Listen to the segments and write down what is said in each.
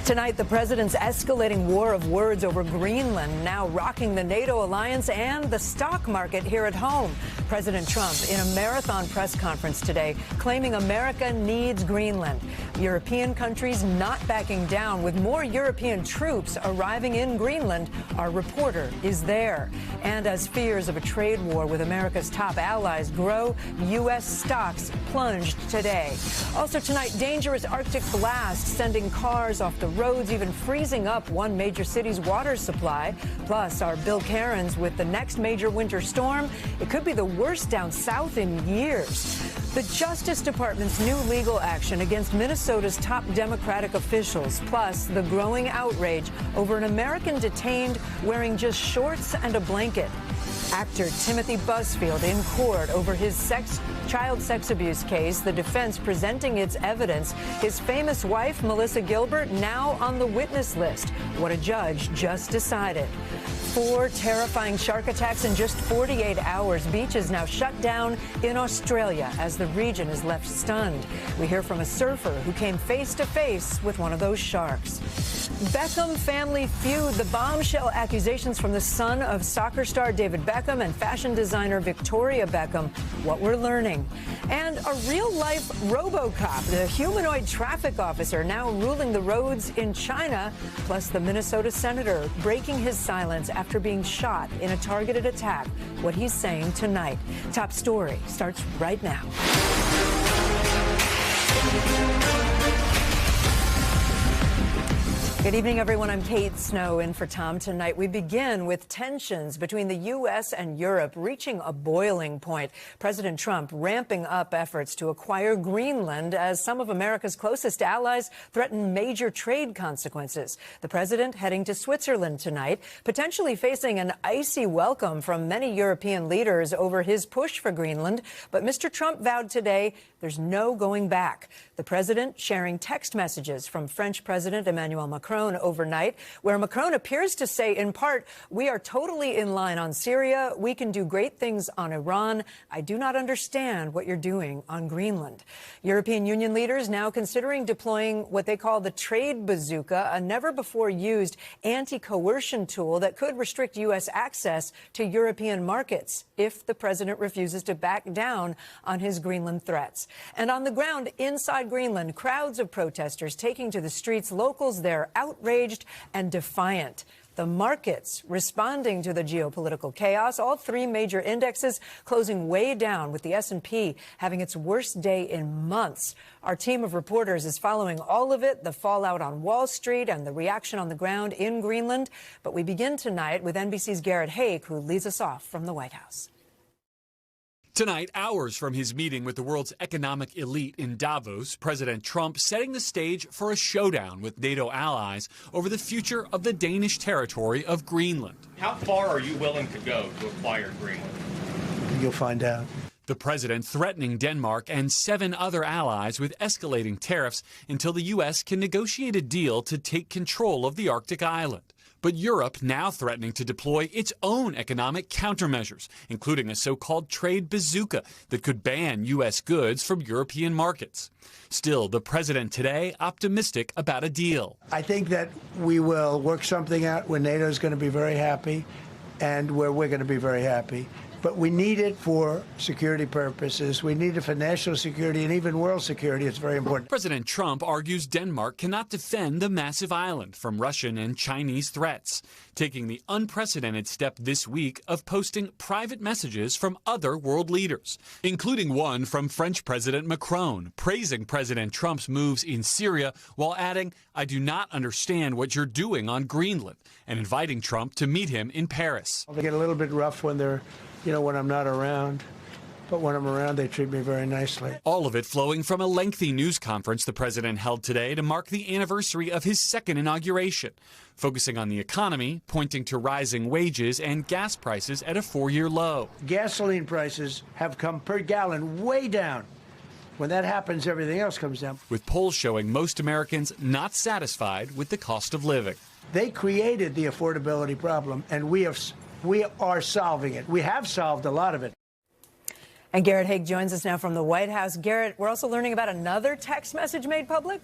Tonight, the president's escalating war of words over Greenland, now rocking the NATO alliance and the stock market here at home. President Trump in a marathon press conference today claiming America needs Greenland. European countries not backing down with more European troops arriving in Greenland. Our reporter is there. And as fears of a trade war with America's top allies grow, U.S. stocks plunged today. Also tonight, dangerous Arctic blast sending cars off the roads, even freezing up one major city's water supply. Plus, our Bill Cairns with the next major winter storm. It could be the worst down south in years. The Justice Department's new legal action against Minnesota's top Democratic officials, plus the growing outrage over an American detained wearing just shorts and a blanket. Actor Timothy Busfield in court over his child sex abuse case, the defense presenting its evidence. His famous wife, Melissa Gilbert, now on the witness list. What a judge just decided. 4 terrifying shark attacks in just 48 hours. Beaches now shut down in Australia as the region is left stunned. We hear from a surfer who came face to face with one of those sharks. Beckham family feud. The bombshell accusations from the son of soccer star David Beckham and fashion designer Victoria Beckham. What we're learning. And a real-life RoboCop, the humanoid traffic officer now ruling the roads in China, plus the Minnesota senator breaking his silence after being shot in a targeted attack. What he's saying tonight. Top story starts right now. Good evening, everyone. I'm Kate Snow in for Tom tonight. We begin with tensions between the U.S. and Europe reaching a boiling point. President Trump ramping up efforts to acquire Greenland as some of America's closest allies threaten major trade consequences. The president heading to Switzerland tonight, potentially facing an icy welcome from many European leaders over his push for Greenland. But Mr. Trump vowed today there's no going back. The president sharing text messages from French President Emmanuel Macron overnight, where Macron appears to say, in part, we are totally in line on Syria. We can do great things on Iran. I do not understand what you're doing on Greenland. European Union leaders now considering deploying what they call the trade bazooka, a never-before-used anti-coercion tool that could restrict U.S. access to European markets if the president refuses to back down on his Greenland threats. And on the ground inside Greenland, crowds of protesters taking to the streets, locals there outraged and defiant. The markets responding to the geopolitical chaos, all 3 major indexes closing way down, with the S&P having its worst day in months. Our team of reporters is following all of it, the fallout on Wall Street and the reaction on the ground in Greenland. But we begin tonight with NBC's Garrett Haake, who leads us off from the White House. Tonight, hours from his meeting with the world's economic elite in Davos, President Trump setting the stage for a showdown with NATO allies over the future of the Danish territory of Greenland. How far are you willing to go to acquire Greenland? You'll find out. The president threatening Denmark and 7 other allies with escalating tariffs until the U.S. can negotiate a deal to take control of the Arctic island. But Europe now threatening to deploy its own economic countermeasures, including a so-called trade bazooka that could ban U.S. goods from European markets. Still, the president today optimistic about a deal. I think that we will work something out where NATO is going to be very happy and where we're going to be very happy. But we need it for security purposes. We need it for national security and even world security. It's very important. President Trump argues Denmark cannot defend the massive island from Russian and Chinese threats, taking the unprecedented step this week of posting private messages from other world leaders, including one from French President Macron, praising President Trump's moves in Syria while adding, I do not understand what you're doing on Greenland, and inviting Trump to meet him in Paris. They get a little bit rough when they're when I'm not around, but when I'm around, they treat me very nicely. All of it flowing from a lengthy news conference the president held today to mark the anniversary of his second inauguration, focusing on the economy, pointing to rising wages and gas prices at a 4-year low. Gasoline prices have come per gallon way down. When that happens, everything else comes down. With polls showing most Americans not satisfied with the cost of living. They created the affordability problem, and we are solving it. We have solved a lot of it. And Garrett Haake joins us now from the White House. Garrett, we're also learning about another text message made public?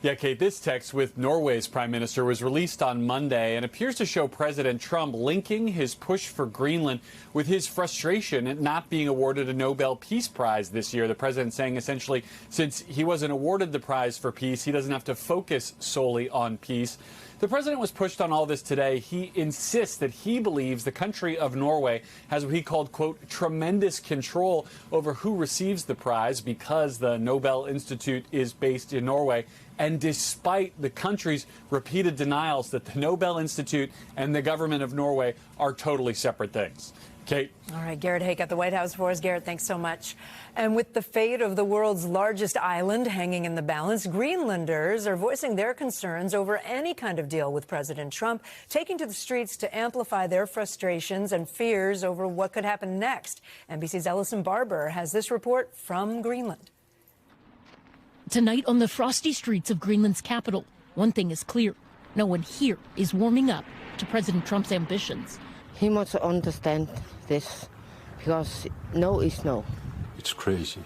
Yeah, Kate, this text with Norway's prime minister was released on Monday and appears to show President Trump linking his push for Greenland with his frustration at not being awarded a Nobel Peace Prize this year. The president saying essentially, since he wasn't awarded the prize for peace, he doesn't have to focus solely on peace. The president was pushed on all this today. He insists that he believes the country of Norway has what he called, quote, tremendous control over who receives the prize because the Nobel Institute is based in Norway. And despite the country's repeated denials that the Nobel Institute and the government of Norway are totally separate things. Kate. All right, Garrett Hake at the White House for us. Garrett, thanks so much. And with the fate of the world's largest island hanging in the balance, Greenlanders are voicing their concerns over any kind of deal with President Trump, taking to the streets to amplify their frustrations and fears over what could happen next. NBC's Ellison Barber has this report from Greenland. Tonight on the frosty streets of Greenland's capital, one thing is clear. No one here is warming up to President Trump's ambitions. He must understand this, because no is no. It's crazy.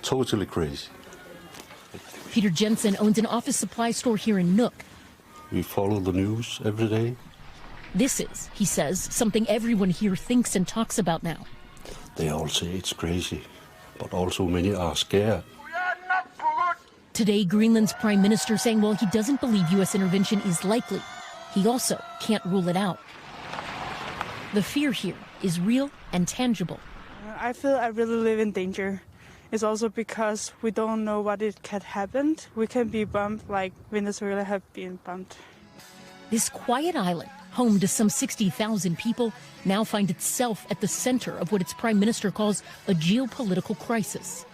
Totally crazy. Peter Jensen owns an office supply store here in Nuuk. We follow the news every day. This is, he says, something everyone here thinks and talks about now. They all say it's crazy, but also many are scared. Today, Greenland's prime minister saying, well, he doesn't believe U.S. intervention is likely. He also can't rule it out. The fear here is real and tangible. I feel I really live in danger. It's also because we don't know what it can happen. We can be bombed like Venezuela have been bombed. This quiet island, home to some 60,000 people, now finds itself at the center of what its prime minister calls a geopolitical crisis.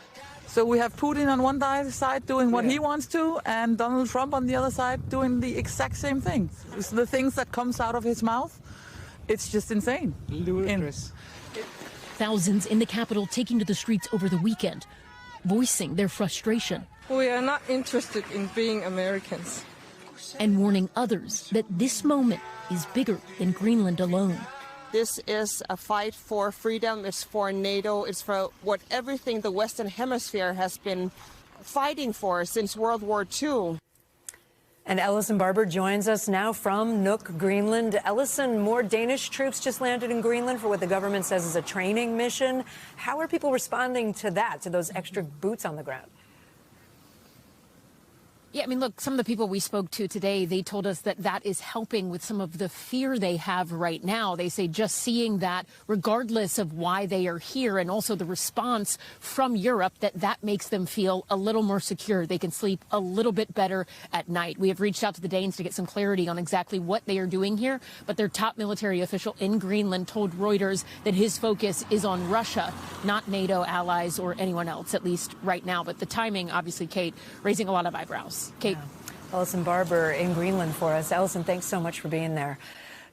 So we have Putin on one side doing what he wants to, and Donald Trump on the other side doing the exact same thing. It's the things that comes out of his mouth, it's just insane. Ludicrous. Thousands in the capital taking to the streets over the weekend, voicing their frustration. We are not interested in being Americans. And warning others that this moment is bigger than Greenland alone. This is a fight for freedom. It's for NATO. It's for what everything the Western Hemisphere has been fighting for since World War II. And Ellison Barber joins us now from Nuuk, Greenland. Ellison, more Danish troops just landed in Greenland for what the government says is a training mission. How are people responding to that, to those extra boots on the ground? Yeah, I mean, look, some of the people we spoke to today, they told us that that is helping with some of the fear they have right now. They say just seeing that, regardless of why they are here, and also the response from Europe, that makes them feel a little more secure. They can sleep a little bit better at night. We have reached out to the Danes to get some clarity on exactly what they are doing here, but their top military official in Greenland told Reuters that his focus is on Russia, not NATO allies or anyone else, at least right now. But the timing, obviously, Kate, raising a lot of eyebrows. Kate. Yeah. Ellison Barber in Greenland for us. Ellison, thanks so much for being there.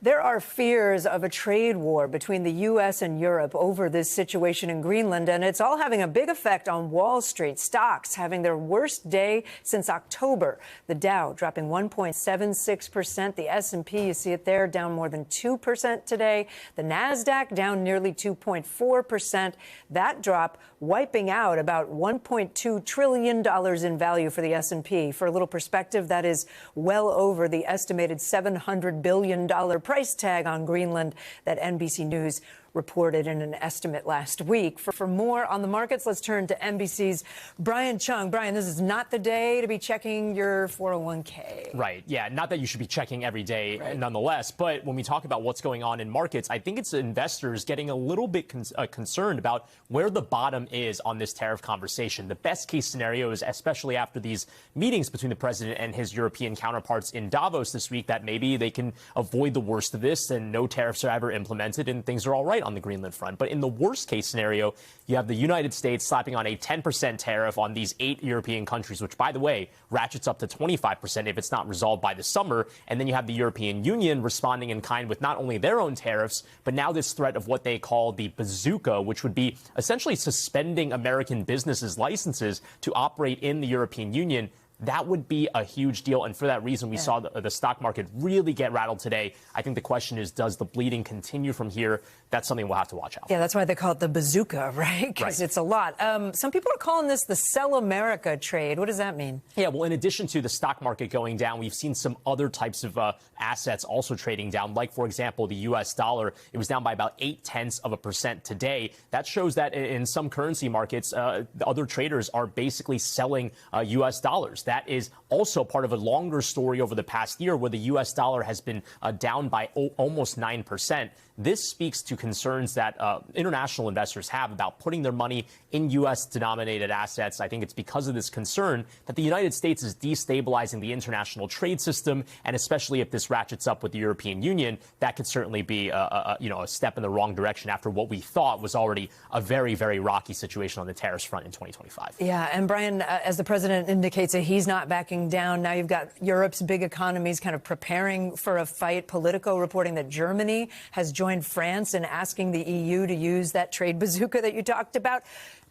There are fears of a trade war between the U.S. and Europe over this situation in Greenland, and it's all having a big effect on Wall Street. Stocks having their worst day since October. The Dow dropping 1.76%. The S&P, you see it there, down more than 2% today. The Nasdaq down nearly 2.4%. That drop wiping out about $1.2 trillion in value for the S&P. For a little perspective, that is well over the estimated $700 billion price tag on Greenland that NBC News reported in an estimate last week. For more on the markets, let's turn to NBC's Brian Chung. Brian, this is not the day to be checking your 401k. Right. Yeah, not that you should be checking every day nonetheless. But when we talk about what's going on in markets, I think it's investors getting a little bit concerned about where the bottom is on this tariff conversation. The best case scenario is, especially after these meetings between the president and his European counterparts in Davos this week, that maybe they can avoid the worst of this and no tariffs are ever implemented and things are all right on the Greenland front. But in the worst case scenario, you have the United States slapping on a 10% tariff on these 8 European countries, which, by the way, ratchets up to 25% if it's not resolved by the summer. And then you have the European Union responding in kind with not only their own tariffs, but now this threat of what they call the bazooka, which would be essentially suspending American businesses' licenses to operate in the European Union. that would be a huge deal. And for that reason, we saw the stock market really get rattled today. I think the question is, does the bleeding continue from here? That's something we'll have to watch out for. Yeah, that's why they call it the bazooka, right? Because it's a lot. Some people are calling this the Sell America trade. What does that mean? Yeah, well, in addition to the stock market going down, we've seen some other types of assets also trading down. Like, for example, the U.S. dollar. It was down by about 0.8% today. That shows that in some currency markets, the other traders are basically selling U.S. dollars. That is also part of a longer story over the past year where the U.S. dollar has been down by almost 9%. This speaks to concerns that international investors have about putting their money in U.S. denominated assets. I think it's because of this concern that the United States is destabilizing the international trade system, and especially if this ratchets up with the European Union, that could certainly be a step in the wrong direction after what we thought was already a very, very rocky situation on the tariffs front in 2025. Yeah, and Brian, as the president indicates that he's not backing down, now you've got Europe's big economies kind of preparing for a fight. Politico reporting that Germany has joined France in asking the EU to use that trade bazooka that you talked about.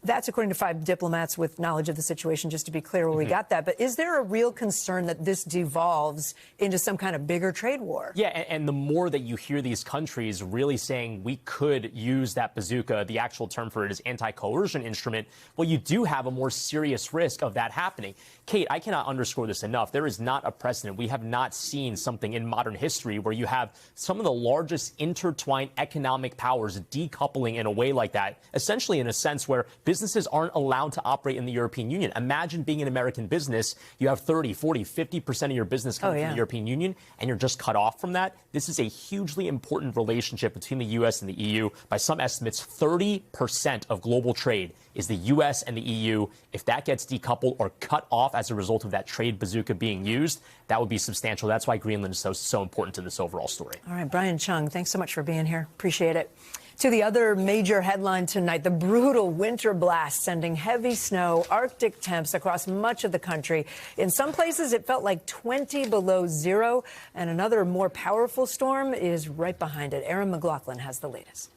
That's according to 5 diplomats with knowledge of the situation, just to be clear where we got that. But is there a real concern that this devolves into some kind of bigger trade war? Yeah, and the more that you hear these countries really saying we could use that bazooka, the actual term for it is anti-coercion instrument, well, you do have a more serious risk of that happening. Kate, I cannot underscore this enough. There is not a precedent. We have not seen something in modern history where you have some of the largest intertwined economic powers decoupling in a way like that, essentially in a sense where businesses aren't allowed to operate in the European Union. Imagine being an American business. You have 30, 40, 50% of your business coming from the European Union, and you're just cut off from that. This is a hugely important relationship between the U.S. and the EU. By some estimates, 30% of global trade is the U.S. and the EU. If that gets decoupled or cut off as a result of that trade bazooka being used, that would be substantial. That's why Greenland is so important to this overall story. All right, Brian Chung, thanks so much for being here. Appreciate it. To the other major headline tonight, the brutal winter blast sending heavy snow, Arctic temps across much of the country. In some places, it felt like 20 below zero, and another more powerful storm is right behind it. Erin McLaughlin has the latest.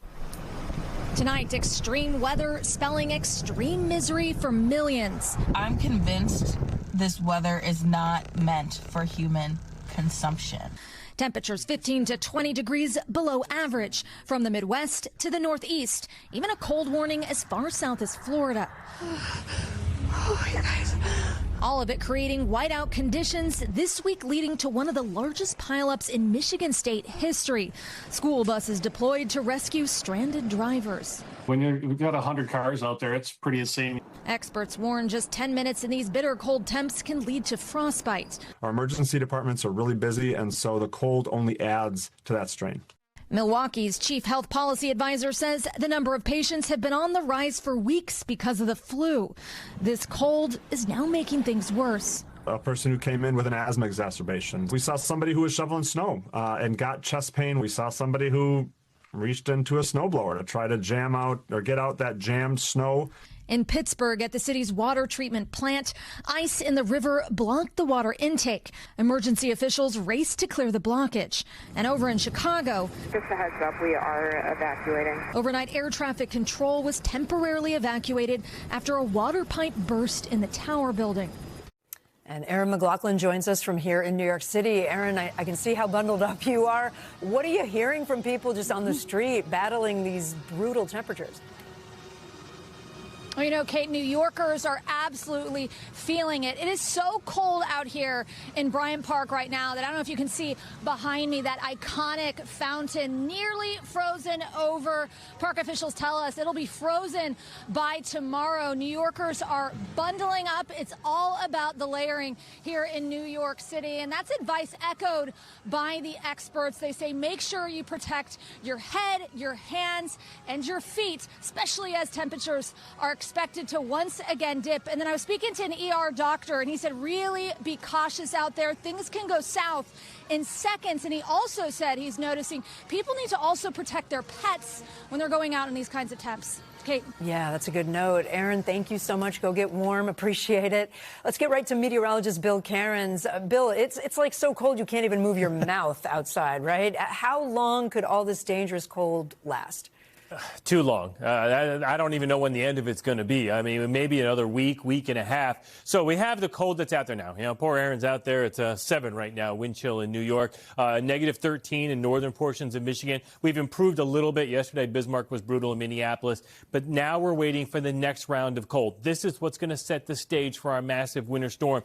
Tonight, extreme weather spelling extreme misery for millions. I'm convinced this weather is not meant for human consumption. Temperatures 15 to 20 degrees below average from the Midwest to the Northeast. Even a cold warning as far south as Florida. Oh, you guys. All of it creating whiteout conditions this week, leading to one of the largest pileups in Michigan state history. School buses deployed to rescue stranded drivers. When you've got 100 cars out there, it's pretty insane. Experts warn just 10 minutes in these bitter cold temps can lead to frostbite. Our emergency departments are really busy, and so the cold only adds to that strain. Milwaukee's chief health policy advisor says the number of patients have been on the rise for weeks because of the flu. This cold is now making things worse. A person who came in with an asthma exacerbation. We saw somebody who was shoveling snow and got chest pain. We saw somebody who reached into a snowblower to try to jam out or get out that jammed snow. In Pittsburgh, at the city's water treatment plant, ice in the river blocked the water intake. Emergency officials raced to clear the blockage. And over in Chicago, just a heads up, we are evacuating. Overnight air traffic control was temporarily evacuated after a water pipe burst in the tower building. And Erin McLaughlin joins us from here in New York City. Erin, I can see how bundled up you are. What are you hearing from people just on the street battling these brutal temperatures? Well, you know, Kate, New Yorkers are absolutely feeling it. It is so cold out here in Bryant Park right now that I don't know if you can see behind me that iconic fountain nearly frozen over. Park officials tell us it'll be frozen by tomorrow. New Yorkers are bundling up. It's all about the layering here in New York City. And that's advice echoed by the experts. They say make sure you protect your head, your hands, and your feet, especially as temperatures are expected to once again dip. And then I was speaking to an ER doctor, and he said, really be cautious out there. Things can go south in seconds. And he also said he's noticing people need to also protect their pets when they're going out in these kinds of temps. Kate. Yeah, that's a good note. Erin, thank you so much. Go get warm. Appreciate it. Let's get right to meteorologist Bill Cairns. Bill, it's like so cold you can't even move your mouth outside, right? How long could all this dangerous cold last? Too long. I don't even know when the end of it's going to be. I mean, maybe another week and a half. So we have the cold that's out there now. You know, poor Aaron's out there. It's 7 right now, wind chill in New York, negative 13 in northern portions of Michigan. We've improved a little bit. Yesterday, Bismarck was brutal in Minneapolis. But now we're waiting for the next round of cold. This is what's going to set the stage for our massive winter storm.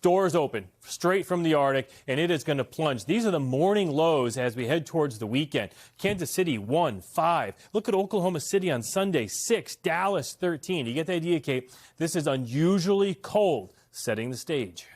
Doors open, straight from the Arctic, and it is going to plunge. These are the morning lows as we head towards the weekend. Kansas City, 1, 5. Look at Oklahoma City on Sunday, 6. Dallas, 13. You get the idea, Kate? This is unusually cold, setting the stage.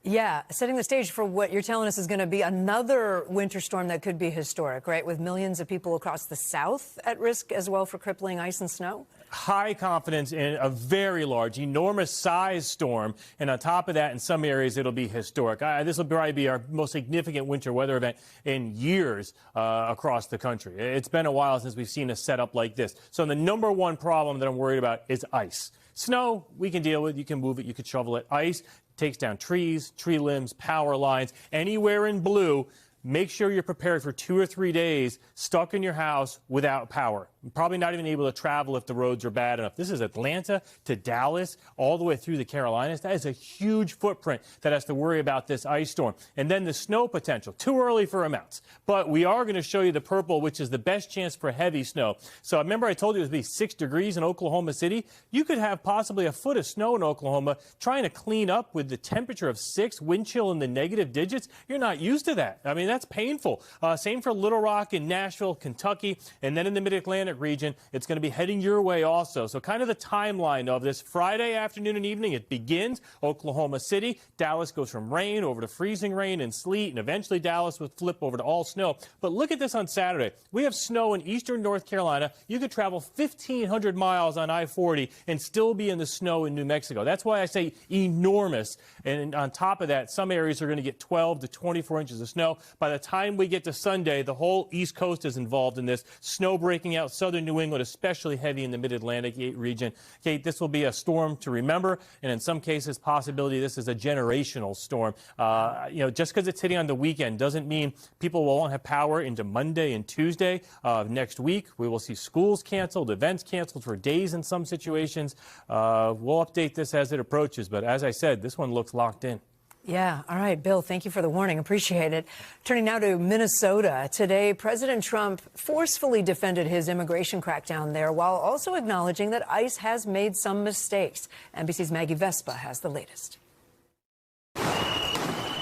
Yeah, setting the stage for what you're telling us is going to be another winter storm that could be historic, right? With millions of people across the South at risk as well for crippling ice and snow? High confidence in a very large, enormous size storm. And on top of that, in some areas, it'll be historic. This will probably be our most significant winter weather event in years across the country. It's been a while since we've seen a setup like this. So the number one problem that I'm worried about is ice. Snow, we can deal with. You can move it. You can shovel it. Ice takes down trees, tree limbs, power lines, anywhere in blue. Make sure you're prepared for 2 or 3 days stuck in your house without power. Probably not even able to travel if the roads are bad enough. This is Atlanta to Dallas, all the way through the Carolinas. That is a huge footprint that has to worry about this ice storm. And then the snow potential. Too early for amounts. But we are going to show you the purple, which is the best chance for heavy snow. So remember I told you it would be 6 degrees in Oklahoma City? You could have possibly a foot of snow in Oklahoma trying to clean up with the temperature of 6, wind chill in the negative digits. You're not used to that. I mean, that's painful. Same for Little Rock and Nashville, Kentucky, and then in the Mid-Atlantic region, it's going to be heading your way also. So kind of the timeline of this Friday afternoon and evening, it begins Oklahoma City. Dallas goes from rain over to freezing rain and sleet, and eventually Dallas would flip over to all snow. But look at this on Saturday. We have snow in eastern North Carolina. You could travel 1,500 miles on I-40 and still be in the snow in New Mexico. That's why I say enormous. And on top of that, some areas are going to get 12 to 24 inches of snow. By the time we get to Sunday, the whole East Coast is involved in this. Snow breaking out southern New England, especially heavy in the Mid-Atlantic region. Kate, this will be a storm to remember, and in some cases, possibility this is a generational storm. You know, just because it's hitting on the weekend doesn't mean people won't have power into Monday and Tuesday of next week. We will see schools canceled, events canceled for days in some situations. We'll update this as it approaches, but as I said, this one looks locked in. Yeah. All right, Bill, thank you for the warning. Appreciate it. Turning now to Minnesota. Today, President Trump forcefully defended his immigration crackdown there while also acknowledging that ICE has made some mistakes. NBC's Maggie Vespa has the latest.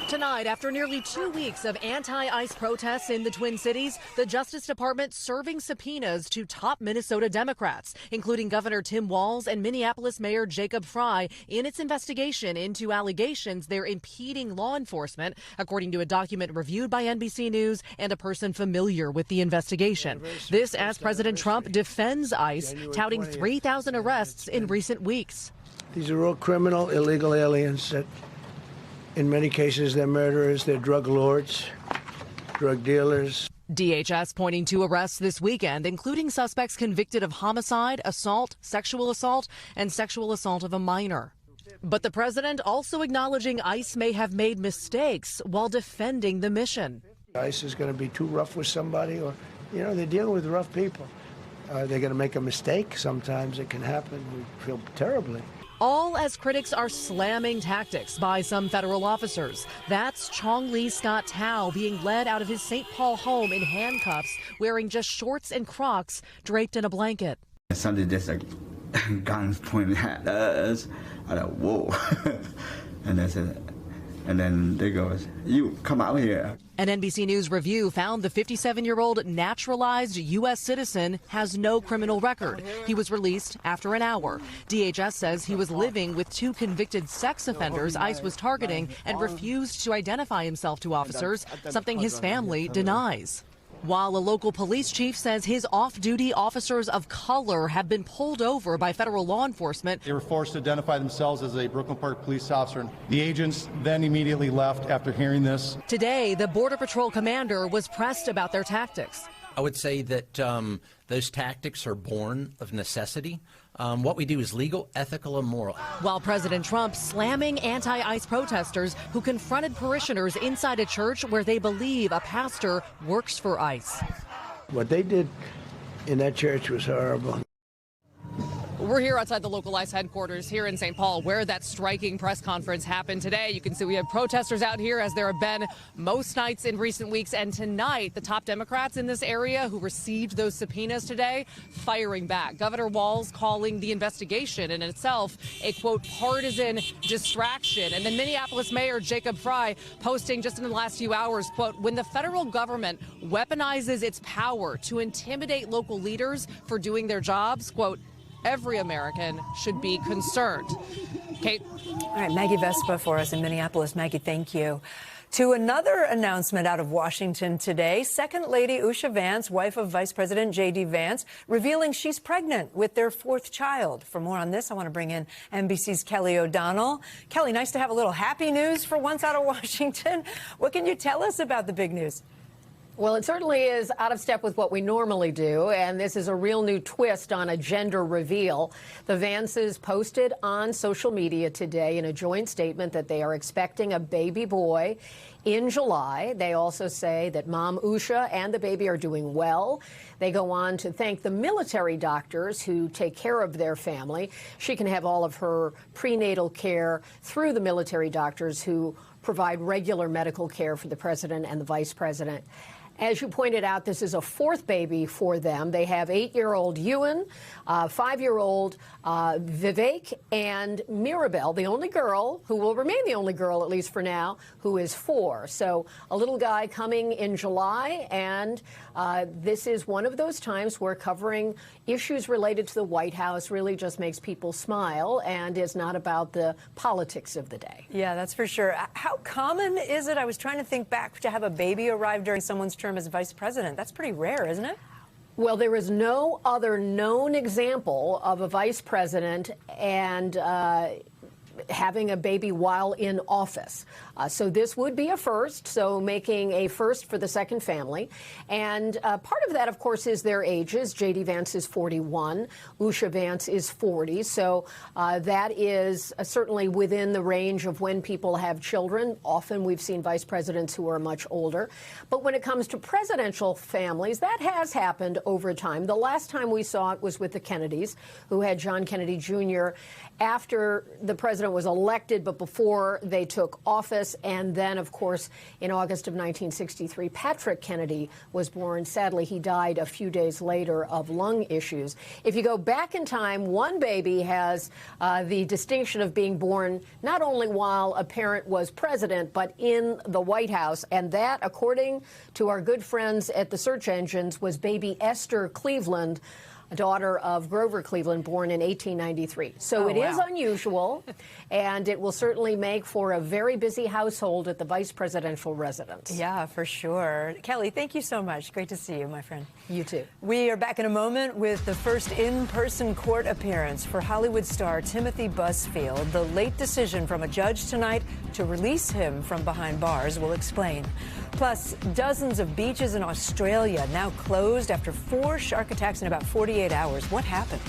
Tonight, after nearly 2 weeks of anti-ICE protests in the Twin Cities, the Justice Department serving subpoenas to top Minnesota Democrats, including Governor Tim Walz and Minneapolis Mayor Jacob Frey, in its investigation into allegations they're impeding law enforcement, according to a document reviewed by NBC News and a person familiar with the investigation. This as President Trump defends ICE, touting 3,000 arrests in recent weeks. These are all criminal, illegal aliens that in many cases, they're murderers, they're drug lords, drug dealers. DHS pointing to arrests this weekend, including suspects convicted of homicide, assault, and sexual assault of a minor. But the president also acknowledging ICE may have made mistakes while defending the mission. ICE is going to be too rough with somebody, or, you know, they're dealing with rough people. They're going to make a mistake. Sometimes it can happen. We feel terribly. All as critics are slamming tactics by some federal officers. That's Chong Lee Scott Tao being led out of his St. Paul home in handcuffs, wearing just shorts and Crocs, draped in a blanket. Something just like guns pointed at us. I thought, whoa. And I said, and then they goes, you come out here. An NBC News review found the 57-year-old naturalized U.S. citizen has no criminal record. He was released after an hour. DHS says he was living with 2 convicted sex offenders ICE was targeting and refused to identify himself to officers, something his family denies. While a local police chief says his off-duty officers of color have been pulled over by federal law enforcement. They were forced to identify themselves as a Brooklyn Park police officer. The agents then immediately left after hearing this. Today, the Border Patrol commander was pressed about their tactics. I would say that those tactics are born of necessity. What we do is legal, ethical, and moral. While President Trump slamming anti-ICE protesters who confronted parishioners inside a church where they believe a pastor works for ICE. What they did in that church was horrible. We're here outside the local ICE headquarters here in St. Paul, where that striking press conference happened today. You can see we have protesters out here, as there have been most nights in recent weeks. And tonight, the top Democrats in this area who received those subpoenas today firing back. Governor Walz calling the investigation in itself a, quote, partisan distraction. And then Minneapolis Mayor Jacob Frey posting just in the last few hours, quote, when the federal government weaponizes its power to intimidate local leaders for doing their jobs, quote, every American should be concerned. Kate. All right, Maggie Vespa for us in Minneapolis. Maggie, thank you. To another announcement out of Washington today, Second Lady Usha Vance, wife of Vice President J.D. Vance, revealing she's pregnant with their fourth child. For more on this, I want to bring in NBC's Kelly O'Donnell. Kelly, nice to have a little happy news for once out of Washington. What can you tell us about the big news? Well, it certainly is out of step with what we normally do, and this is a real new twist on a gender reveal. The Vances posted on social media today in a joint statement that they are expecting a baby boy in July. They also say that Mom Usha and the baby are doing well. They go on to thank the military doctors who take care of their family. She can have all of her prenatal care through the military doctors who provide regular medical care for the president and the vice president. As you pointed out, this is a fourth baby for them. They have 8-year-old Ewan, 5-year-old Vivek, and Mirabelle, the only girl, who will remain the only girl, at least for now, who is 4. So a little guy coming in July, and this is one of those times where covering issues related to the White House really just makes people smile and is not about the politics of the day. Yeah, that's for sure. How common is it? I was trying to think back to have a baby arrive during someone's term as vice president. That's pretty rare, isn't it? Well, there is no other known example of a vice president and having a baby while in office. So this would be a first, so making a first for the second family. And part of that, of course, is their ages. J.D. Vance is 41. Usha Vance is 40. So that is certainly within the range of when people have children. Often we've seen vice presidents who are much older. But when it comes to presidential families, that has happened over time. The last time we saw it was with the Kennedys, who had John Kennedy Jr. after the president was elected, but before they took office. And then, of course, in August of 1963, Patrick Kennedy was born. Sadly, he died a few days later of lung issues. If you go back in time, one baby has the distinction of being born not only while a parent was president, but in the White House. And that, according to our good friends at the search engines, was baby Esther Cleveland, a daughter of Grover Cleveland, born in 1893. So it is unusual, and it will certainly make for a very busy household at the vice presidential residence. Yeah, for sure. Kelly, thank you so much. Great to see you, my friend. You too. We are back in a moment with the first in-person court appearance for Hollywood star Timothy Busfield. The late decision from a judge tonight to release him from behind bars will explain. Plus, dozens of beaches in Australia now closed after 4 shark attacks in about 48 hours. What happened?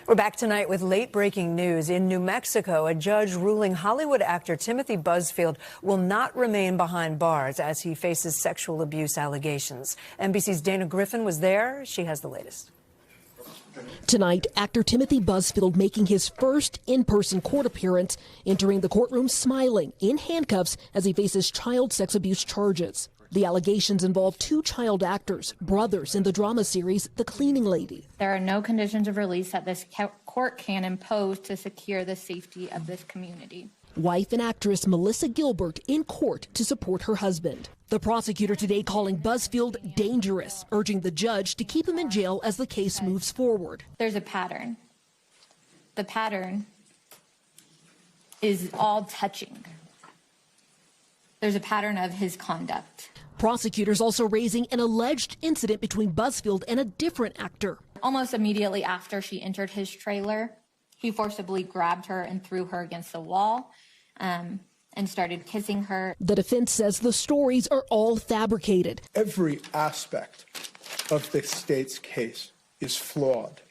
We're back tonight with late-breaking news. In New Mexico, a judge ruling Hollywood actor Timothy Busfield will not remain behind bars as he faces sexual abuse allegations. NBC's Dana Griffin was there. She has the latest. Tonight, actor Timothy Busfield making his first in-person court appearance, entering the courtroom smiling, in handcuffs, as he faces child sex abuse charges. The allegations involve 2 child actors, brothers in the drama series The Cleaning Lady. There are no conditions of release that this court can impose to secure the safety of this community. Wife and actress Melissa Gilbert in court to support her husband. The prosecutor today calling Busfield dangerous, urging the judge to keep him in jail as the case moves forward. There's a pattern. The pattern is all touching. There's a pattern of his conduct. Prosecutors also raising an alleged incident between Busfield and a different actor. Almost immediately after she entered his trailer, he forcibly grabbed her and threw her against the wall and started kissing her. The defense says the stories are all fabricated. Every aspect of the state's case is flawed.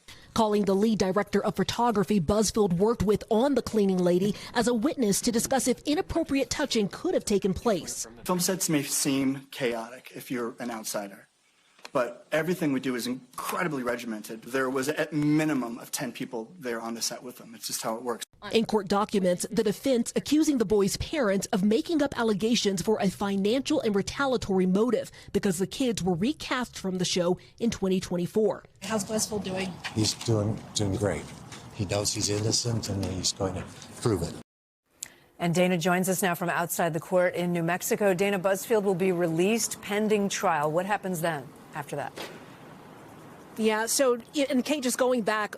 calling the lead director of photography Buzzfield worked with on the cleaning lady as a witness to discuss if inappropriate touching could have taken place. Film sets may seem chaotic if you're an outsider, but everything we do is incredibly regimented. There was at minimum of 10 people there on the set with them. It's just how it works. In court documents, the defense accusing the boys' parents of making up allegations for a financial and retaliatory motive because the kids were recast from the show in 2024. How's Buzzfield doing? He's doing great. He knows he's innocent and he's going to prove it. And Dana joins us now from outside the court in New Mexico. Dana, Buzzfield will be released pending trial. What happens then after that? Yeah, so, and Kate, just going back,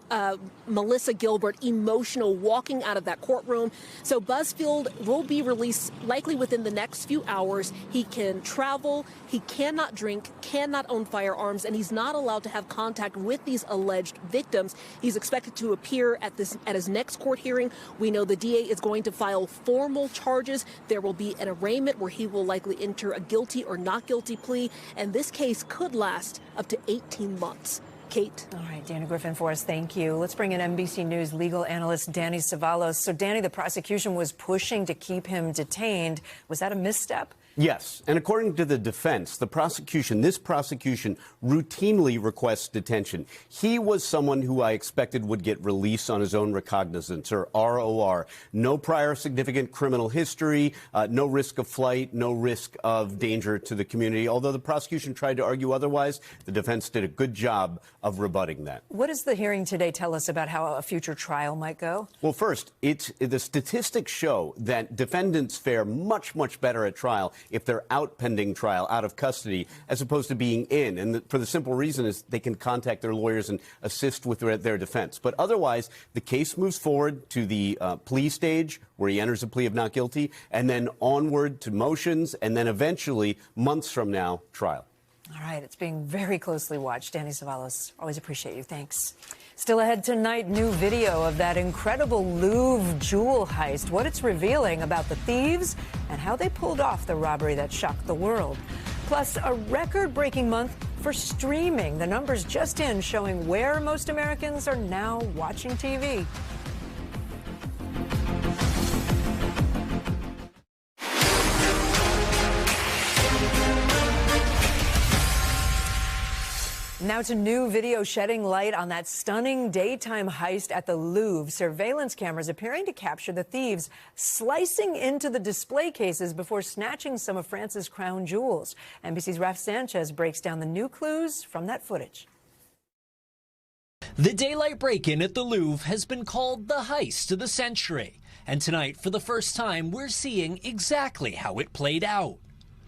Melissa Gilbert, emotional, walking out of that courtroom. So Buzzfield will be released likely within the next few hours. He can travel, he cannot drink, cannot own firearms, and he's not allowed to have contact with these alleged victims. He's expected to appear at his next court hearing. We know the DA is going to file formal charges. There will be an arraignment where he will likely enter a guilty or not guilty plea, and this case could last up to 18 months. Kate. All right, Dana Griffin for us. Thank you. Let's bring in NBC News legal analyst Danny Savalos. So, Danny, the prosecution was pushing to keep him detained. Was that a misstep? Yes, and according to the defense, this prosecution routinely requests detention. He was someone who I expected would get released on his own recognizance, or ROR. No prior significant criminal history, no risk of flight, no risk of danger to the community. Although the prosecution tried to argue otherwise, the defense did a good job of rebutting that. What does the hearing today tell us about how a future trial might go? Well, first, the statistics show that defendants fare much, much better at trial if they're out pending trial, out of custody, as opposed to being in. And for the simple reason is they can contact their lawyers and assist with their defense. But otherwise, the case moves forward to the plea stage, where he enters a plea of not guilty, and then onward to motions, and then eventually, months from now, trial. All right, it's being very closely watched. Danny Savalos, always appreciate you. Thanks. Still ahead tonight, new video of that incredible Louvre jewel heist, what it's revealing about the thieves and how they pulled off the robbery that shocked the world. Plus, a record-breaking month for streaming. The numbers just in showing where most Americans are now watching TV. Now to new video shedding light on that stunning daytime heist at the Louvre. Surveillance cameras appearing to capture the thieves slicing into the display cases before snatching some of France's crown jewels. NBC's Raf Sanchez breaks down the new clues from that footage. The daylight break-in at the Louvre has been called the heist of the century. And tonight, for the first time, we're seeing exactly how it played out.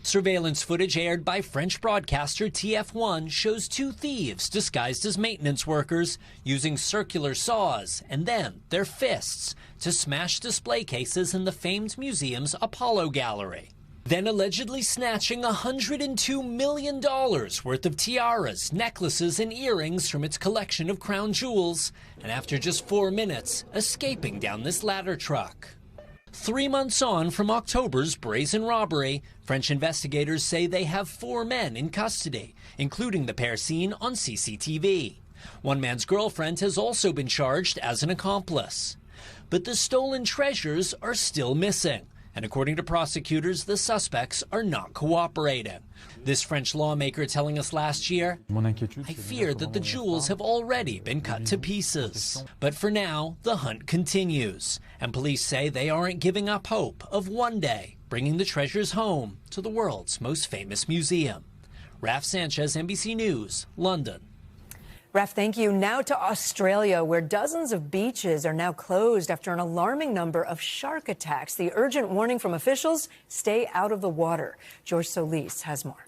Surveillance footage aired by French broadcaster TF1 shows two thieves disguised as maintenance workers using circular saws and then their fists to smash display cases in the famed museum's Apollo Gallery. Then allegedly snatching $102 million worth of tiaras, necklaces, and earrings from its collection of crown jewels, and after just 4 minutes, escaping down this ladder truck. 3 months on from October's brazen robbery, French investigators say they have 4 men in custody, including the pair seen on CCTV. One man's girlfriend has also been charged as an accomplice. But the stolen treasures are still missing, and according to prosecutors, the suspects are not cooperating. This French lawmaker telling us last year, "I fear that the jewels have already been cut to pieces." But for now, the hunt continues, and police say they aren't giving up hope of one day bringing the treasures home to the world's most famous museum. Raf Sanchez, NBC News, London. Raf, thank you. Now to Australia, where dozens of beaches are now closed after an alarming number of shark attacks. The urgent warning from officials, stay out of the water. George Solis has more.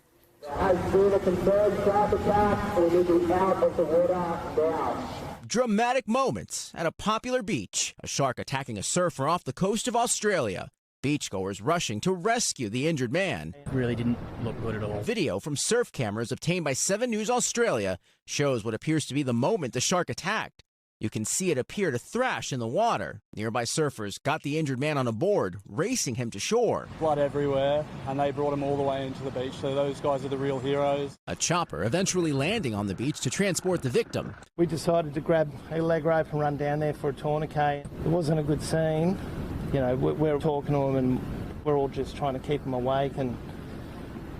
Has been a confirmed shark attack. We need to out of the water now. Dramatic moments at a popular beach. A shark attacking a surfer off the coast of Australia. Beachgoers rushing to rescue the injured man. It really didn't look good at all. Video from surf cameras obtained by 7 News Australia shows what appears to be the moment the shark attacked. You can see it appear to thrash in the water. Nearby surfers got the injured man on a board, racing him to shore. Blood everywhere, and they brought him all the way into the beach, so those guys are the real heroes. A chopper eventually landing on the beach to transport the victim. We decided to grab a leg rope and run down there for a tourniquet. It wasn't a good scene. You know, we're talking to him and we're all just trying to keep him awake and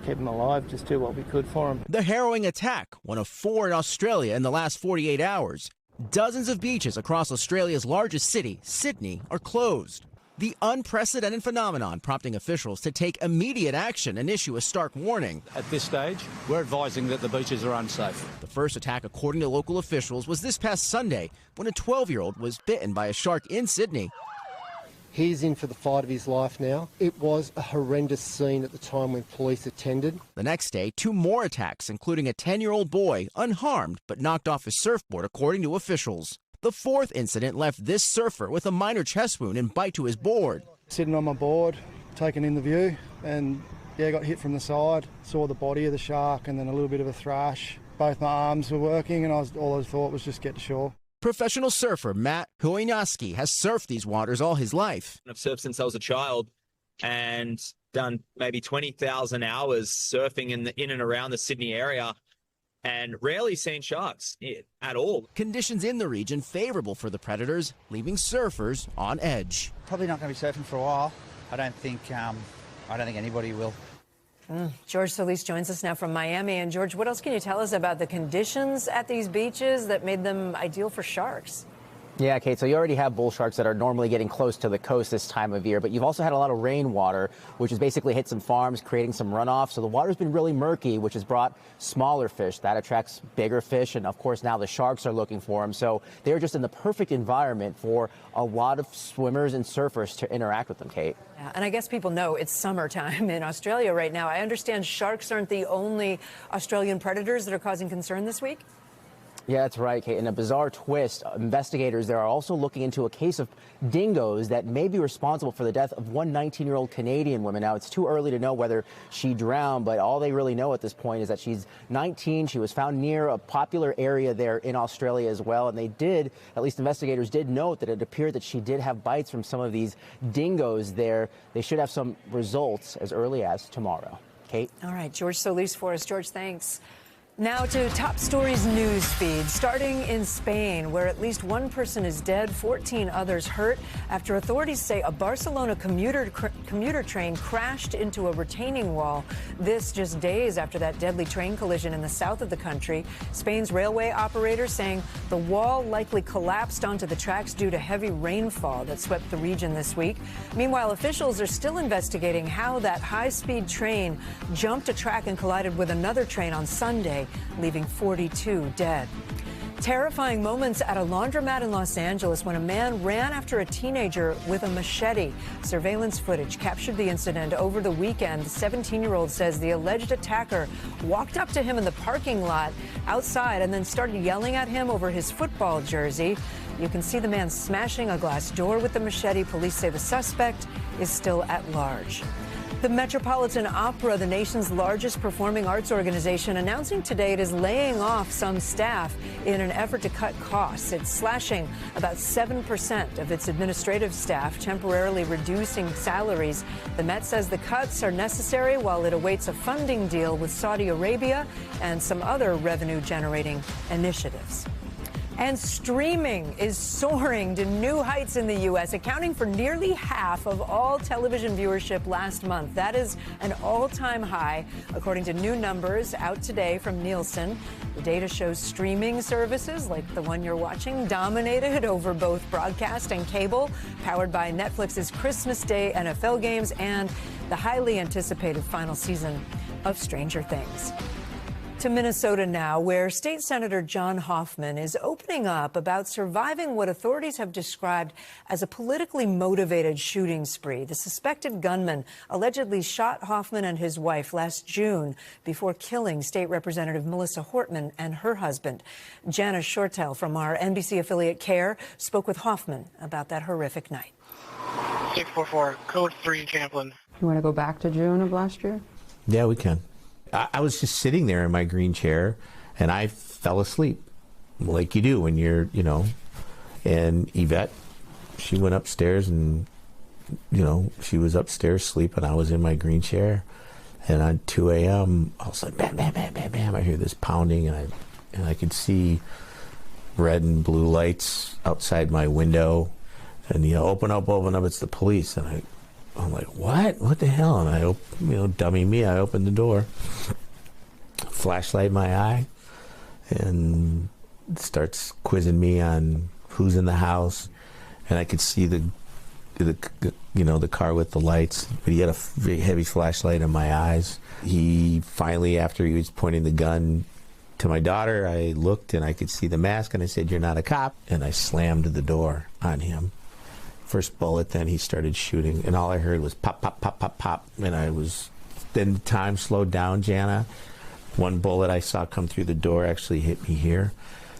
keep him alive, just do what we could for him. The harrowing attack, one of 4 in Australia in the last 48 hours. Dozens of beaches across Australia's largest city, Sydney, are closed. The unprecedented phenomenon prompting officials to take immediate action and issue a stark warning. At this stage, we're advising that the beaches are unsafe. The first attack, according to local officials, was this past Sunday when a 12-year-old was bitten by a shark in Sydney. He's in for the fight of his life now. It was a horrendous scene at the time when police attended. The next day, 2 more attacks, including a 10-year-old boy, unharmed but knocked off his surfboard, according to officials. The 4th incident left this surfer with a minor chest wound and bite to his board. Sitting on my board, taking in the view, and yeah, got hit from the side. Saw the body of the shark and then a little bit of a thrash. Both my arms were working and all I thought was just get to shore. Professional surfer Matt Huoinaski has surfed these waters all his life. I've surfed since I was a child and done maybe 20,000 hours surfing in and around the Sydney area and rarely seen sharks at all. Conditions in the region favorable for the predators, leaving surfers on edge. Probably not going to be surfing for a while. I don't think anybody will. George Solis joins us now from Miami. And George, what else can you tell us about the conditions at these beaches that made them ideal for sharks? Yeah, Kate, so you already have bull sharks that are normally getting close to the coast this time of year, but you've also had a lot of rainwater, which has basically hit some farms, creating some runoff. So the water's been really murky, which has brought smaller fish. That attracts bigger fish, and of course now the sharks are looking for them. So they're just in the perfect environment for a lot of swimmers and surfers to interact with them, Kate. Yeah, and I guess people know it's summertime in Australia right now. I understand sharks aren't the only Australian predators that are causing concern this week? Yeah, that's right, Kate. In a bizarre twist, investigators there are also looking into a case of dingoes that may be responsible for the death of one 19-year-old Canadian woman. Now, it's too early to know whether she drowned, but all they really know at this point is that she's 19. She was found near a popular area there in Australia as well. And they did, at least investigators did note that it appeared that she did have bites from some of these dingoes there. They should have some results as early as tomorrow. Kate? All right, George Solis for us. George, thanks. Now to top stories news feed, starting in Spain, where at least 1 person is dead, 14 others hurt after authorities say a Barcelona commuter train crashed into a retaining wall. This just days after that deadly train collision in the south of the country. Spain's railway operators saying the wall likely collapsed onto the tracks due to heavy rainfall that swept the region this week. Meanwhile, officials are still investigating how that high-speed train jumped a track and collided with another train on Sunday, leaving 42 dead. Terrifying moments at a laundromat in Los Angeles when a man ran after a teenager with a machete. Surveillance footage captured the incident over the weekend. The 17-year-old says the alleged attacker walked up to him in the parking lot outside and then started yelling at him over his football jersey. You can see the man smashing a glass door with the machete. Police say the suspect is still at large. The Metropolitan Opera, the nation's largest performing arts organization, announcing today it is laying off some staff in an effort to cut costs. It's slashing about 7% of its administrative staff, temporarily reducing salaries. The Met says the cuts are necessary while it awaits a funding deal with Saudi Arabia and some other revenue-generating initiatives. And streaming is soaring to new heights in the U.S., accounting for nearly half of all television viewership last month. That is an all-time high, according to new numbers out today from Nielsen. The data shows streaming services, like the one you're watching, dominated over both broadcast and cable, powered by Netflix's Christmas Day NFL games and the highly anticipated final season of Stranger Things. To Minnesota now, where State Senator John Hoffman is opening up about surviving what authorities have described as a politically motivated shooting spree. The suspected gunman allegedly shot Hoffman and his wife last June before killing State Representative Melissa Hortman and her husband. Jana Shortell from our NBC affiliate CARE spoke with Hoffman about that horrific night. 644, code 3, Champlin. You want to go back to June of last year? Yeah, we can. I was just sitting there in my green chair, and I fell asleep, like you do when you're, And Yvette, she went upstairs and, she was upstairs sleeping. I was in my green chair. And at 2 a.m., all of a sudden, bam, bam, bam, bam, bam, I hear this pounding, and I could see red and blue lights outside my window. And, open up, it's the police. And I'm like, what? What the hell? And I, dummy me, I opened the door, flashlight in my eye, and starts quizzing me on who's in the house. And I could see the car with the lights, but he had a very heavy flashlight in my eyes. He finally, after he was pointing the gun to my daughter, I looked and I could see the mask, and I said, "You're not a cop." And I slammed the door on him. First bullet, then he started shooting, and all I heard was pop, pop, pop, pop, pop. And then time slowed down, Jana. One bullet I saw come through the door actually hit me here.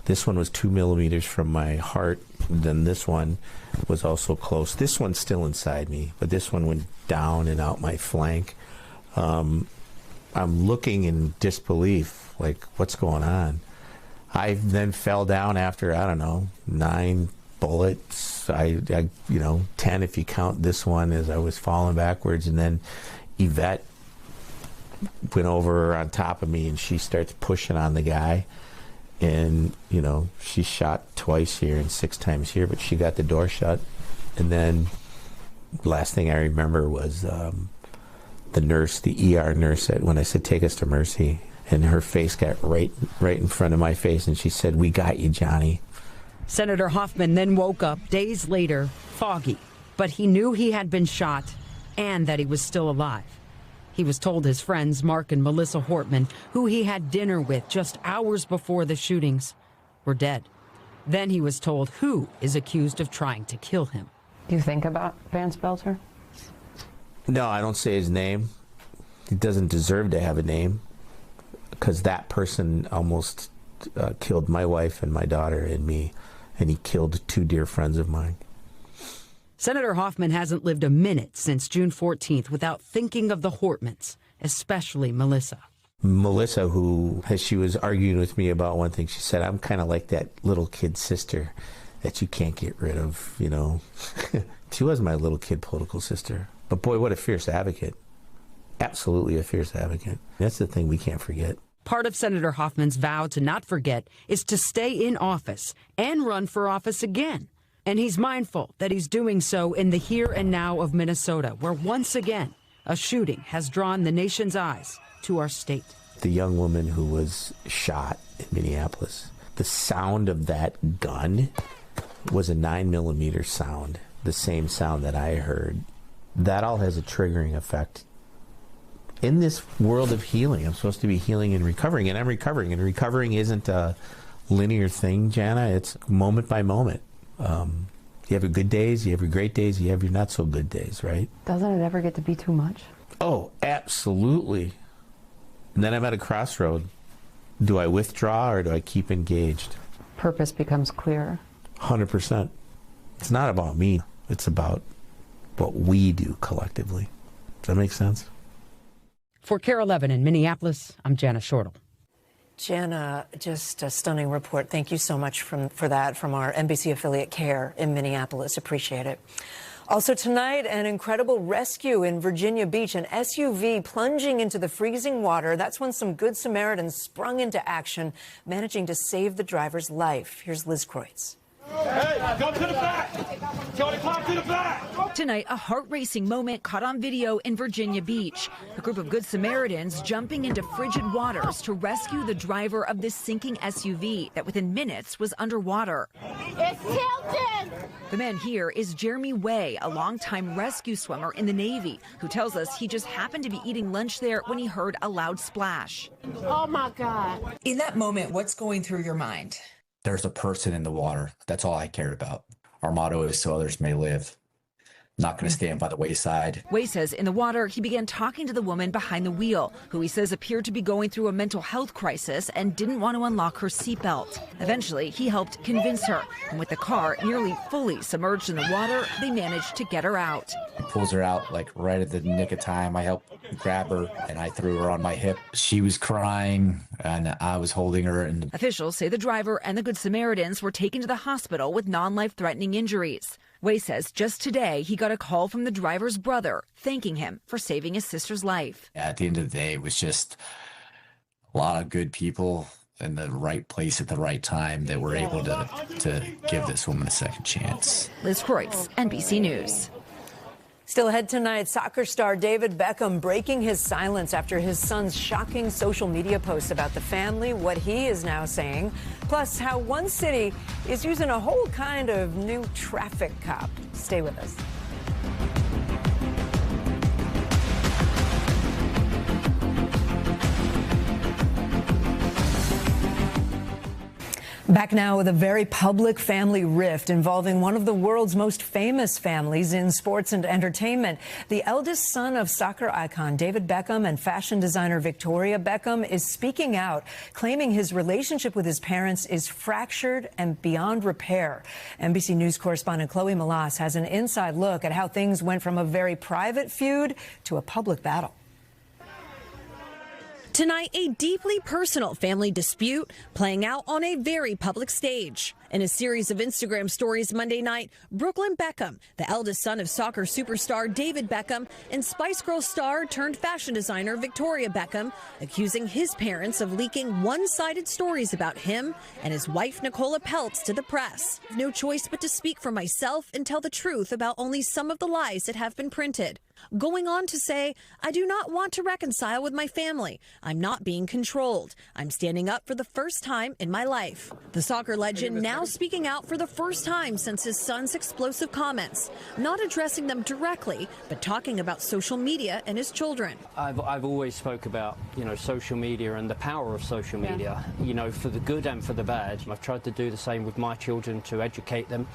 This one was 2 millimeters from my heart. Then this one was also close. This one's still inside me, but this one went down and out my flank. I'm looking in disbelief, like, what's going on? I then fell down after, 9 bullets. 10 if you count this one, as I was falling backwards. And then Yvette went over on top of me, and she starts pushing on the guy. And, she shot twice here and 6 times here, but she got the door shut. And then last thing I remember was the nurse, the ER nurse, when I said, "Take us to Mercy," and her face got right in front of my face, and she said, "We got you, Johnny." Senator Hoffman then woke up days later, foggy, but he knew he had been shot and that he was still alive. He was told his friends, Mark and Melissa Hortman, who he had dinner with just hours before the shootings, were dead. Then he was told who is accused of trying to kill him. Do you think about Vance Belter? No, I don't say his name. He doesn't deserve to have a name, because that person almost killed my wife and my daughter and me, and he killed 2 dear friends of mine. Senator Hoffman hasn't lived a minute since June 14th without thinking of the Hortmans, especially Melissa. Melissa, who, as she was arguing with me about one thing, she said, "I'm kind of like that little kid sister that you can't get rid of, She was my little kid political sister. But boy, what a fierce advocate. Absolutely a fierce advocate. That's the thing we can't forget. Part of Senator Hoffman's vow to not forget is to stay in office and run for office again. And he's mindful that he's doing so in the here and now of Minnesota, where once again a shooting has drawn the nation's eyes to our state. The young woman who was shot in Minneapolis, the sound of that gun was a 9mm sound, the same sound that I heard. That all has a triggering effect. In this world of healing, I'm supposed to be healing and recovering, and I'm recovering. And recovering isn't a linear thing, Jana. It's moment by moment. You have your good days, you have your great days, you have your not so good days, right? Doesn't it ever get to be too much? Oh, absolutely. And then I'm at a crossroad. Do I withdraw or do I keep engaged? Purpose becomes clearer. 100%. It's not about me. It's about what we do collectively. Does that make sense? For KARE 11 in Minneapolis, I'm Jana Shortle. Jana, just a stunning report. Thank you so much for that from our NBC affiliate KARE in Minneapolis. Appreciate it. Also tonight, an incredible rescue in Virginia Beach, an SUV plunging into the freezing water. That's when some Good Samaritans sprung into action, managing to save the driver's life. Here's Liz Kreutz. Hey, go to the back! Jody, climb to the back! Tonight, a heart-racing moment caught on video in Virginia Beach. A group of Good Samaritans jumping into frigid waters to rescue the driver of this sinking SUV that within minutes was underwater. It's tilted! The man here is Jeremy Way, a longtime rescue swimmer in the Navy, who tells us he just happened to be eating lunch there when he heard a loud splash. Oh my God. In that moment, what's going through your mind? There's a person in the water. That's all I cared about. Our motto is so others may live. not going to stand by the wayside. Way says in the water, he began talking to the woman behind the wheel, who he says appeared to be going through a mental health crisis and didn't want to unlock her seatbelt. Eventually, he helped convince her, and with the car nearly fully submerged in the water, they managed to get her out. He pulls her out like right at the nick of time. I helped grab her and I threw her on my hip. She was crying and I was holding her. And officials say the driver and the Good Samaritans were taken to the hospital with non-life-threatening injuries. Way says just today he got a call from the driver's brother thanking him for saving his sister's life. At the end of the day, it was just a lot of good people in the right place at the right time that were able to give this woman a second chance. Liz Kreutz, NBC News. Still ahead tonight, soccer star David Beckham breaking his silence after his son's shocking social media posts about the family, what he is now saying, plus how one city is using a whole kind of new traffic cop. Stay with us. Back now with a very public family rift involving one of the world's most famous families in sports and entertainment. The eldest son of soccer icon David Beckham and fashion designer Victoria Beckham is speaking out, claiming his relationship with his parents is fractured and beyond repair. NBC News correspondent Chloe Llamas has an inside look at how things went from a very private feud to a public battle. Tonight, a deeply personal family dispute playing out on a very public stage. In a series of Instagram stories Monday night, Brooklyn Beckham, the eldest son of soccer superstar David Beckham, and Spice Girls star turned fashion designer Victoria Beckham, accusing his parents of leaking one-sided stories about him and his wife Nicola Peltz to the press. No choice but to speak for myself and tell the truth about only some of the lies that have been printed. Going on to say, I do not want to reconcile with my family. I'm not being controlled. I'm standing up for the first time in my life. The soccer legend now speaking out for the first time since his son's explosive comments, not addressing them directly, but talking about social media and his children. I've always spoke about, social media and the power of social media, for the good and for the bad. I've tried to do the same with my children to educate them.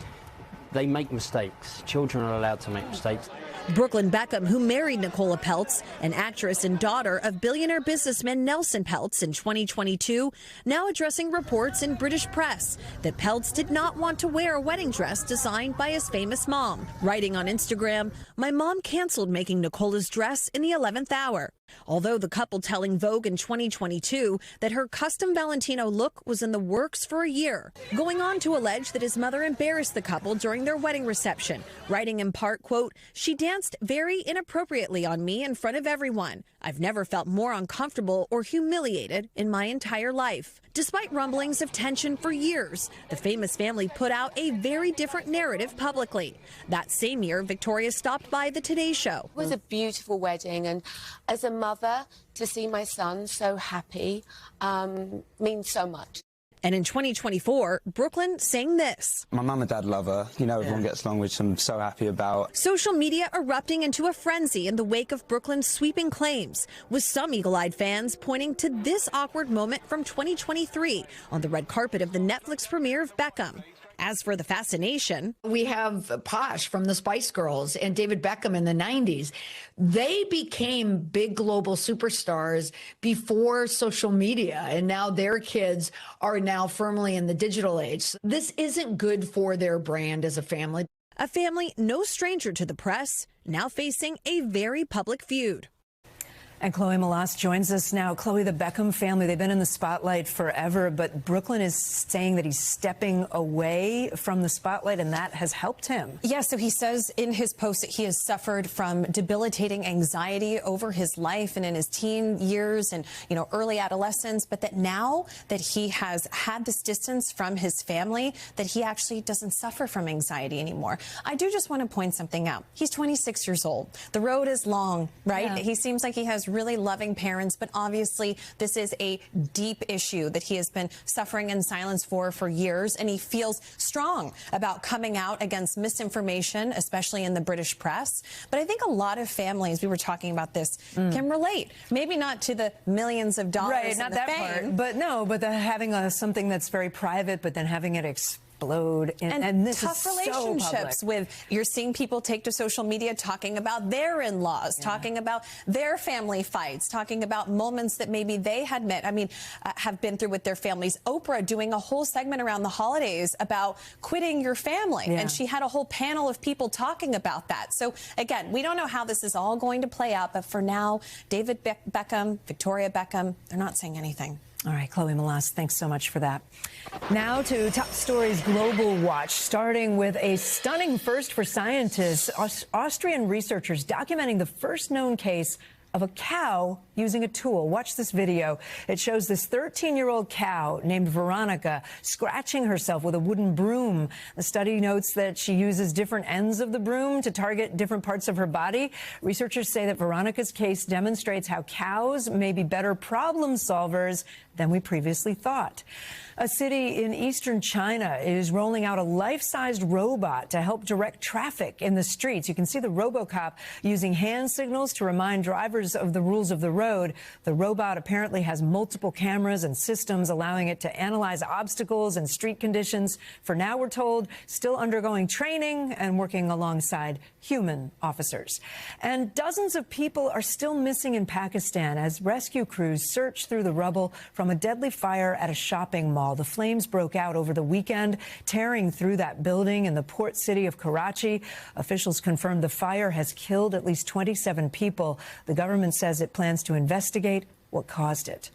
They make mistakes. Children are allowed to make mistakes. Brooklyn Beckham, who married Nicola Peltz, an actress and daughter of billionaire businessman Nelson Peltz in 2022, now addressing reports in British press that Peltz did not want to wear a wedding dress designed by his famous mom. Writing on Instagram, my mom canceled making Nicola's dress in the 11th hour. Although the couple telling Vogue in 2022 that her custom Valentino look was in the works for a year, going on to allege that his mother embarrassed the couple during their wedding reception, writing in part, quote, she danced very inappropriately on me in front of everyone. I've never felt more uncomfortable or humiliated in my entire life. Despite rumblings of tension for years, the famous family put out a very different narrative publicly. That same year, Victoria stopped by the Today Show. It was a beautiful wedding, and as a mother, to see my son so happy means so much. And in 2024, Brooklyn saying this. My mum and dad love her. Everyone gets along, which I'm so happy about. Social media erupting into a frenzy in the wake of Brooklyn's sweeping claims, with some eagle-eyed fans pointing to this awkward moment from 2023 on the red carpet of the Netflix premiere of Beckham. As for the fascination, we have Posh from the Spice Girls and David Beckham in the 90s. They became big global superstars before social media, and now their kids are now firmly in the digital age. This isn't good for their brand as a family. A family no stranger to the press, now facing a very public feud. And Chloe Llamas joins us now. Chloe, the Beckham family, they've been in the spotlight forever, but Brooklyn is saying that he's stepping away from the spotlight, and that has helped him. Yeah, so he says in his post that he has suffered from debilitating anxiety over his life and in his teen years and, early adolescence, but that now that he has had this distance from his family, that he actually doesn't suffer from anxiety anymore. I do just want to point something out. He's 26 years old. The road is long, right? Yeah. He seems like he has really loving parents, but obviously this is a deep issue that he has been suffering in silence for years, and he feels strong about coming out against misinformation, especially in the British press. But I think a lot of families, we were talking about this, can relate. Maybe not to the millions of dollars, right? Not that part, but having something that's very private, but then having it exposed explode. And this tough is so relationships public. you're seeing people take to social media talking about their in-laws, talking about their family fights, talking about moments that maybe they had have been through with their families. Oprah doing a whole segment around the holidays about quitting your family. And she had a whole panel of people talking about that. So again, we don't know how this is all going to play out, but for now, David Beckham, Victoria Beckham, they're not saying anything. All right, Chloe Malas, thanks so much for that. Now to Top Stories Global Watch, starting with a stunning first for scientists. Austrian researchers documenting the first known case of a cow using a tool. Watch this video. It shows this 13-year-old cow named Veronica scratching herself with a wooden broom. The study notes that she uses different ends of the broom to target different parts of her body. Researchers say that Veronica's case demonstrates how cows may be better problem solvers than we previously thought. A city in eastern China is rolling out a life-sized robot to help direct traffic in the streets. You can see the RoboCop using hand signals to remind drivers of the rules of the road. The robot apparently has multiple cameras and systems allowing it to analyze obstacles and street conditions. For now, we're told, still undergoing training and working alongside human officers. And dozens of people are still missing in Pakistan as rescue crews search through the rubble from a deadly fire at a shopping mall. The flames broke out over the weekend, tearing through that building in the port city of Karachi. Officials confirmed the fire has killed at least 27 people. The government says it plans to investigate what caused it.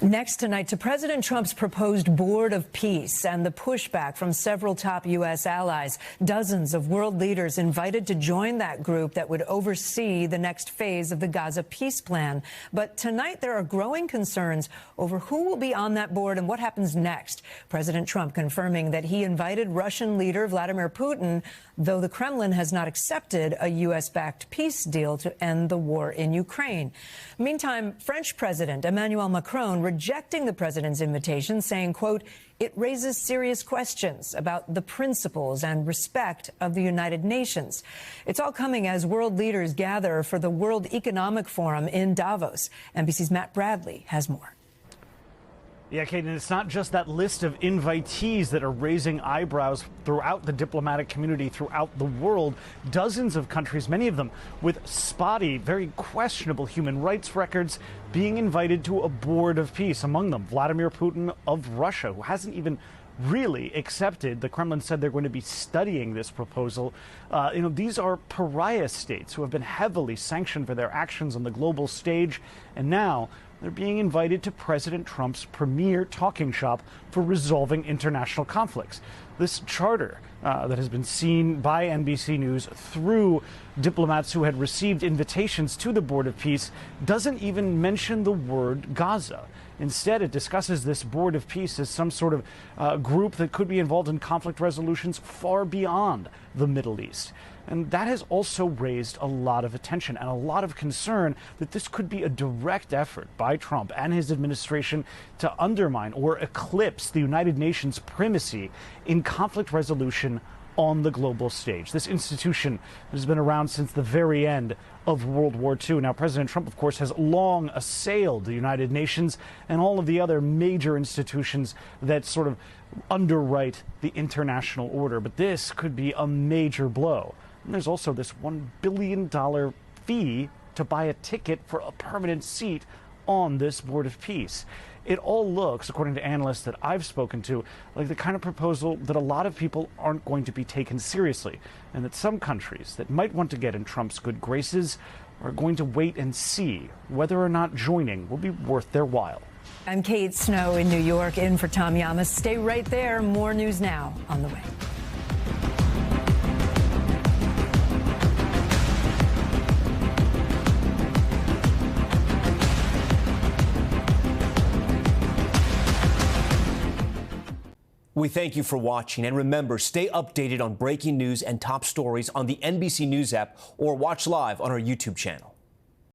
Next tonight, to President Trump's proposed Board of Peace and the pushback from several top U.S. allies. Dozens of world leaders invited to join that group that would oversee the next phase of the Gaza peace plan. But tonight, there are growing concerns over who will be on that board and what happens next. President Trump confirming that he invited Russian leader Vladimir Putin, though the Kremlin has not accepted a U.S.-backed peace deal to end the war in Ukraine. Meantime, French President Emmanuel Macron rejecting the president's invitation, saying, quote, it raises serious questions about the principles and respect of the United Nations. It's all coming as world leaders gather for the World Economic Forum in Davos. NBC's Matt Bradley has more. Yeah, Kate, and it's not just that list of invitees that are raising eyebrows throughout the diplomatic community throughout the world. Dozens of countries, many of them with spotty, very questionable human rights records, being invited to a board of peace. Among them, Vladimir Putin of Russia, who hasn't even really accepted. The Kremlin said they're going to be studying this proposal. These are pariah states who have been heavily sanctioned for their actions on the global stage, and now they're being invited to President Trump's premier talking shop for resolving international conflicts. This charter that has been seen by NBC News through diplomats who had received invitations to the Board of Peace doesn't even mention the word Gaza. Instead, it discusses this Board of Peace as some sort of group that could be involved in conflict resolutions far beyond the Middle East. And that has also raised a lot of attention and a lot of concern that this could be a direct effort by Trump and his administration to undermine or eclipse the United Nations primacy in conflict resolution on the global stage. This institution has been around since the very end of World War II. Now, President Trump, of course, has long assailed the United Nations and all of the other major institutions that sort of underwrite the international order. But this could be a major blow. And there's also this $1 billion fee to buy a ticket for a permanent seat on this Board of Peace. It all looks, according to analysts that I've spoken to, like the kind of proposal that a lot of people aren't going to be taken seriously, and that some countries that might want to get in Trump's good graces are going to wait and see whether or not joining will be worth their while. I'm Kate Snow in New York, in for Tom Llamas. Stay right there. More news now on the way. We thank you for watching, and remember, stay updated on breaking news and top stories on the NBC News app or watch live on our YouTube channel.